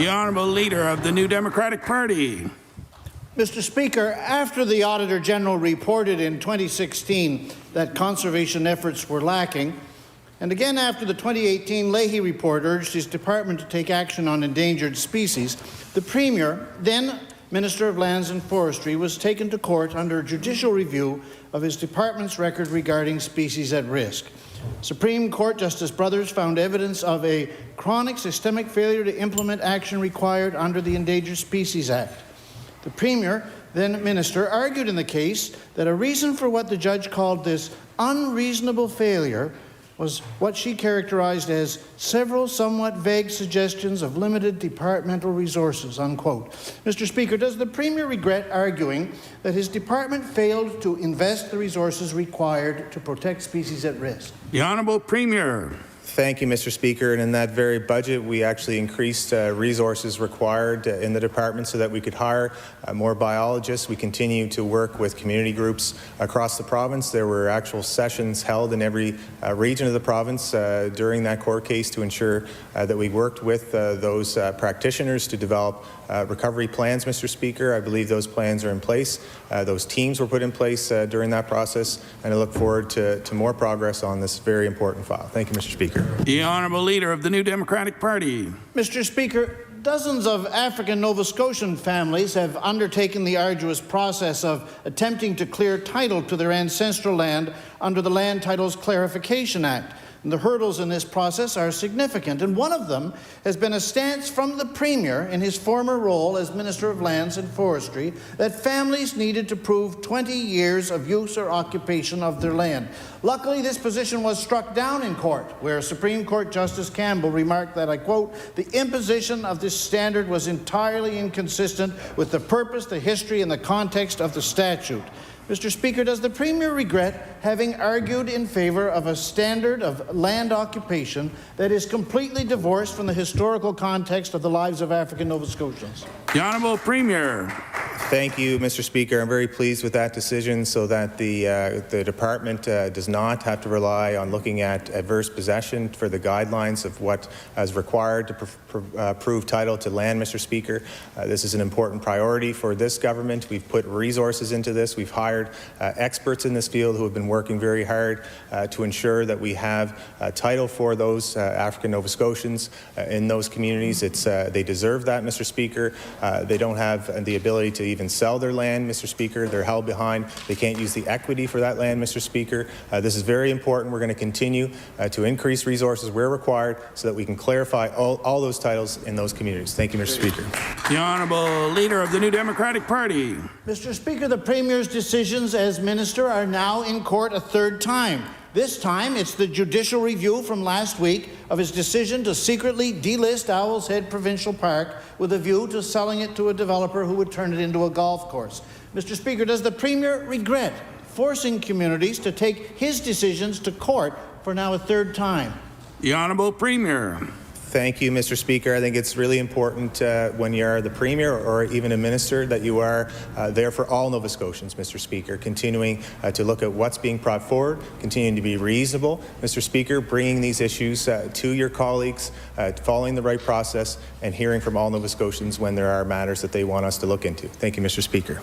The Honourable Leader of the New Democratic Party. Mr. Speaker, after the Auditor General reported in 2016 that conservation efforts were lacking, and again after the 2018 Leahy report urged his department to take action on endangered species, the Premier, then Minister of Lands and Forestry, was taken to court under judicial review of his department's record regarding species at risk. Supreme Court Justice Brothers found evidence of a chronic systemic failure to implement action required under the Endangered Species Act. The Premier, then Minister, argued in the case that a reason for what the judge called this unreasonable failure was what she characterized as several somewhat vague suggestions of limited departmental resources, unquote. Mr. Speaker, does the Premier regret arguing that his department failed to invest the resources required to protect species at risk? The Honourable Premier. Thank you, Mr. Speaker. And in that very budget, we actually increased resources required in the department so that we could hire more biologists. We continue to work with community groups across the province. There were actual sessions held in every region of the province during that court case to ensure that we worked with those practitioners to develop recovery plans, Mr. Speaker. I believe those plans are in place. Those teams were put in place during that process, and I look forward to more progress on this very important file. Thank you, Mr. Speaker. The Honourable Leader of the New Democratic Party. Mr. Speaker, dozens of African Nova Scotian families have undertaken the arduous process of attempting to clear title to their ancestral land under the Land Titles Clarification Act. And the hurdles in this process are significant, and one of them has been a stance from the Premier in his former role as Minister of Lands and Forestry that families needed to prove 20 years of use or occupation of their land. Luckily, this position was struck down in court, where Supreme Court Justice Campbell remarked that, I quote, "The imposition of this standard was entirely inconsistent with the purpose, the history, and the context of the statute." Mr. Speaker, does the Premier regret having argued in favour of a standard of land occupation that is completely divorced from the historical context of the lives of African Nova Scotians? The Honourable Premier. Thank you, Mr. Speaker. I'm very pleased with that decision so that the department does not have to rely on looking at adverse possession for the guidelines of what is required to prove title to land, Mr. Speaker. This is an important priority for this government. We've put resources into this. We've hired experts in this field who have been working very hard to ensure that we have title for those African Nova Scotians in those communities. They deserve that, Mr. Speaker. They don't have the ability to even sell their land, Mr. Speaker. They're held behind. They can't use the equity for that land, Mr. Speaker. This is very important. We're going to continue to increase resources where required so that we can clarify all those titles in those communities. Thank you, Mr. Speaker. The Honourable Leader of the New Democratic Party. Mr. Speaker, the Premier's decisions as Minister are now in court a third time. This time, it's the judicial review from last week of his decision to secretly delist Owl's Head Provincial Park with a view to selling it to a developer who would turn it into a golf course. Mr. Speaker, does the Premier regret forcing communities to take his decisions to court for now a third time? The Honourable Premier. Thank you, Mr. Speaker. I think it's really important when you're the Premier or even a Minister that you are there for all Nova Scotians, Mr. Speaker, continuing to look at what's being brought forward, continuing to be reasonable, Mr. Speaker, bringing these issues to your colleagues, following the right process, and hearing from all Nova Scotians when there are matters that they want us to look into. Thank you, Mr. Speaker.